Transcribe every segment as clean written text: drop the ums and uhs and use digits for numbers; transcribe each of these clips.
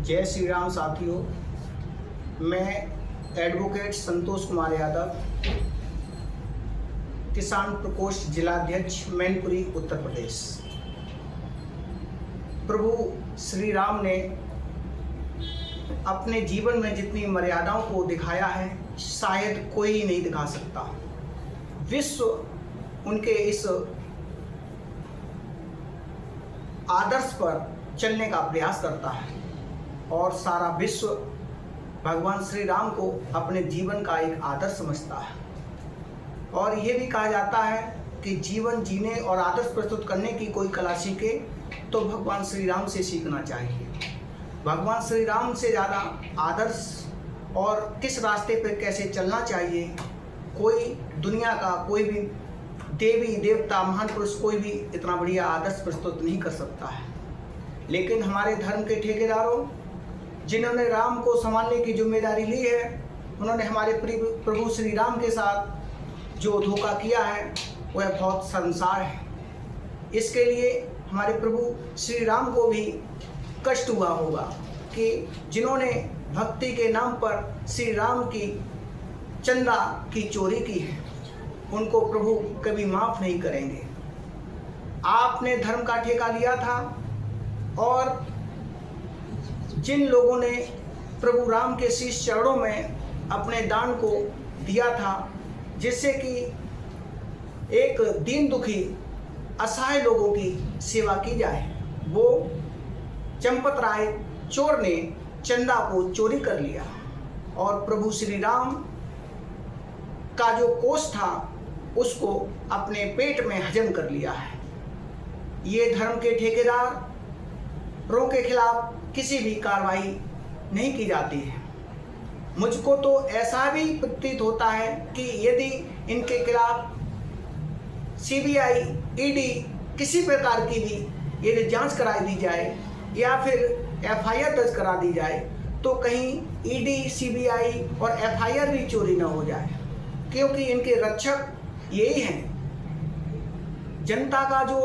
जय श्री राम साथियों। मैं एडवोकेट संतोष कुमार यादव, किसान प्रकोष्ठ जिलाध्यक्ष मैनपुरी उत्तर प्रदेश। प्रभु श्री राम ने अपने जीवन में जितनी मर्यादाओं को दिखाया है शायद कोई नहीं दिखा सकता। विश्व उनके इस आदर्श पर चलने का प्रयास करता है और सारा विश्व भगवान श्री राम को अपने जीवन का एक आदर्श समझता है। और ये भी कहा जाता है कि जीवन जीने और आदर्श प्रस्तुत करने की कोई कला सीखे तो भगवान श्री राम से सीखना चाहिए। भगवान श्री राम से ज़्यादा आदर्श और किस रास्ते पर कैसे चलना चाहिए कोई दुनिया का कोई भी देवी देवता महान पुरुष कोई भी इतना बढ़िया आदर्श प्रस्तुत नहीं कर सकता है। लेकिन हमारे धर्म के ठेकेदारों जिन्होंने राम को संभालने की जिम्मेदारी ली है, उन्होंने हमारे प्रभु श्री राम के साथ जो धोखा किया है वह बहुत शर्मसार है। इसके लिए हमारे प्रभु श्री राम को भी कष्ट हुआ होगा कि जिन्होंने भक्ति के नाम पर श्री राम की चंदा की चोरी की है उनको प्रभु कभी माफ़ नहीं करेंगे। आपने धर्म का ठेका लिया था और जिन लोगों ने प्रभु राम के शीश चरणों में अपने दान को दिया था जिससे कि एक दीन दुखी असहाय लोगों की सेवा की जाए, वो चंपत राय चोर ने चंदा को चोरी कर लिया और प्रभु श्री राम का जो कोष था उसको अपने पेट में हजम कर लिया है। ये धर्म के ठेकेदारों के खिलाफ किसी भी कार्रवाई नहीं की जाती है। मुझको तो ऐसा भी प्रतीत होता है कि यदि इनके खिलाफ सीबीआई ईडी किसी प्रकार की भी यदि जांच कराई दी जाए या फिर एफआईआर दर्ज करा दी जाए तो कहीं ईडी सीबीआई और एफआईआर भी चोरी न हो जाए, क्योंकि इनके रक्षक यही हैं। जनता का जो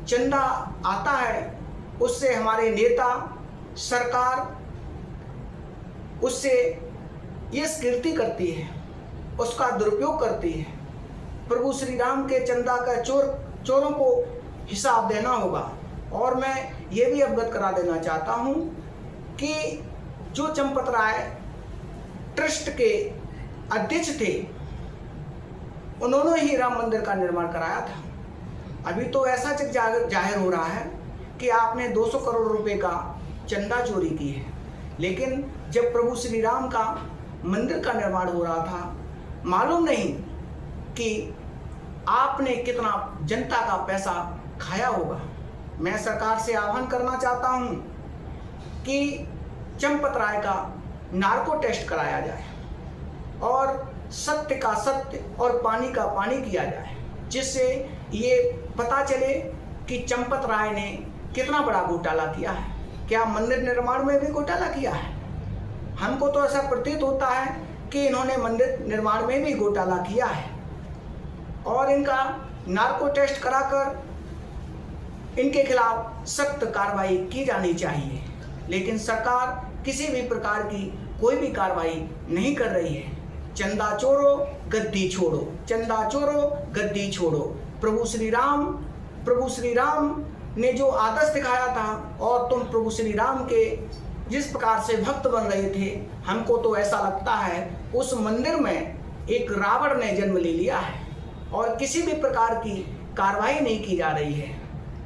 चंदा आता है उससे हमारे नेता सरकार उससे ये कीर्ति करती है, उसका दुरुपयोग करती है। प्रभु श्री राम के चंदा का चोरों को हिसाब देना होगा। और मैं ये भी अवगत करा देना चाहता हूँ कि जो चंपत राय ट्रस्ट के अध्यक्ष थे उन्होंने ही राम मंदिर का निर्माण कराया था। अभी तो ऐसा जाहिर हो रहा है कि आपने 200 करोड़ रुपए का चंदा चोरी की है, लेकिन जब प्रभु श्री राम का मंदिर का निर्माण हो रहा था मालूम नहीं कि आपने कितना जनता का पैसा खाया होगा। मैं सरकार से आह्वान करना चाहता हूं कि चंपत राय का नार्को टेस्ट कराया जाए और सत्य का सत्य और पानी का पानी किया जाए, जिससे ये पता चले कि चंपत राय ने कितना बड़ा घोटाला किया है। क्या मंदिर निर्माण में भी घोटाला किया है? हमको तो ऐसा प्रतीत होता है कि इन्होंने मंदिर निर्माण में भी घोटाला किया है और इनका नार्को टेस्ट कराकर इनके खिलाफ सख्त कार्रवाई की जानी चाहिए। लेकिन सरकार किसी भी प्रकार की कोई भी कार्रवाई नहीं कर रही है। चंदा चोरो गद्दी छोड़ो, चंदा चोरो गद्दी छोड़ो। प्रभु श्री राम ने जो आदर्श दिखाया था और तुम प्रभु श्री राम के जिस प्रकार से भक्त बन रहे थे, हमको तो ऐसा लगता है उस मंदिर में एक रावण ने जन्म ले लिया है और किसी भी प्रकार की कार्रवाई नहीं की जा रही है।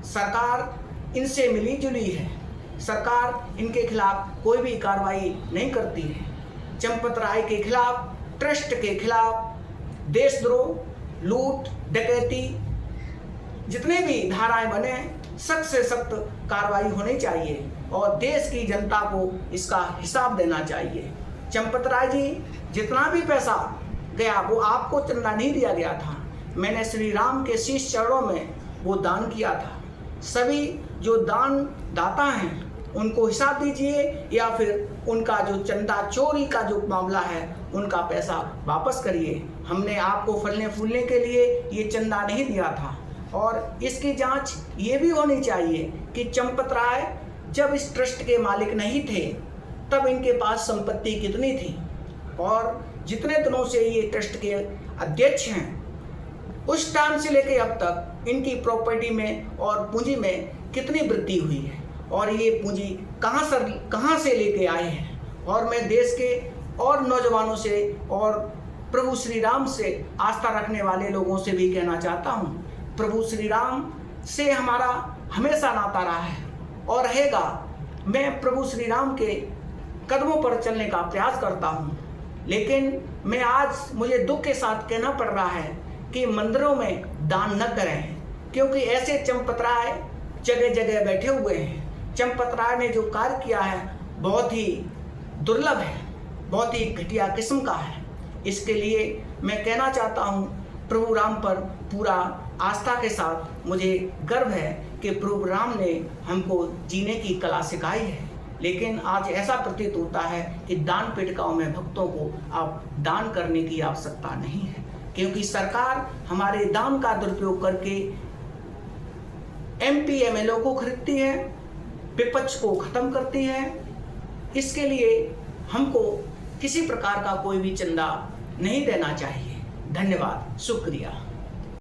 सरकार इनसे मिली जुली है, सरकार इनके खिलाफ कोई भी कार्रवाई नहीं करती है। चंपत राय के खिलाफ, ट्रस्ट के खिलाफ देशद्रोह, लूट, डकैती जितने भी धाराएं बने सख्त से सख्त कार्रवाई होनी चाहिए और देश की जनता को इसका हिसाब देना चाहिए। चंपत राय जी, जितना भी पैसा गया वो आपको चंदा नहीं दिया गया था, मैंने श्री राम के शीश चरणों में वो दान किया था। सभी जो दान दाता हैं उनको हिसाब दीजिए या फिर उनका जो चंदा चोरी का जो मामला है उनका पैसा वापस करिए। हमने आपको फलने फूलने के लिए ये चंदा नहीं दिया था। और इसकी जांच ये भी होनी चाहिए कि चंपत राय जब इस ट्रस्ट के मालिक नहीं थे तब इनके पास संपत्ति कितनी थी, और जितने दिनों से ये ट्रस्ट के अध्यक्ष हैं उस टाइम से लेकर अब तक इनकी प्रॉपर्टी में और पूंजी में कितनी वृद्धि हुई है, और ये पूंजी कहाँ से लेके आए हैं। और मैं देश के और नौजवानों से और प्रभु श्री राम से आस्था रखने वाले लोगों से भी कहना चाहता हूँ, प्रभु श्री राम से हमारा हमेशा नाता रहा है और रहेगा। मैं प्रभु श्री राम के कदमों पर चलने का प्रयास करता हूँ, लेकिन मैं आज मुझे दुख के साथ कहना पड़ रहा है कि मंदिरों में दान न करें, क्योंकि ऐसे चंपतराय जगह जगह बैठे हुए हैं। चंपतराय ने जो कार्य किया है बहुत ही दुर्लभ है, बहुत ही घटिया किस्म का है। इसके लिए मैं कहना चाहता हूँ, प्रभु राम पर पूरा आस्था के साथ मुझे गर्व है कि प्रभु राम ने हमको जीने की कला सिखाई है। लेकिन आज ऐसा प्रतीत होता है कि दान पेटिकाओं में भक्तों को अब दान करने की आवश्यकता नहीं है, क्योंकि सरकार हमारे दान का दुरुपयोग करके MP MLO को खरीदती है, विपक्ष को खत्म करती है। इसके लिए हमको किसी प्रकार का कोई भी चंदा नहीं देना चाहिए। धन्यवाद, शुक्रिया।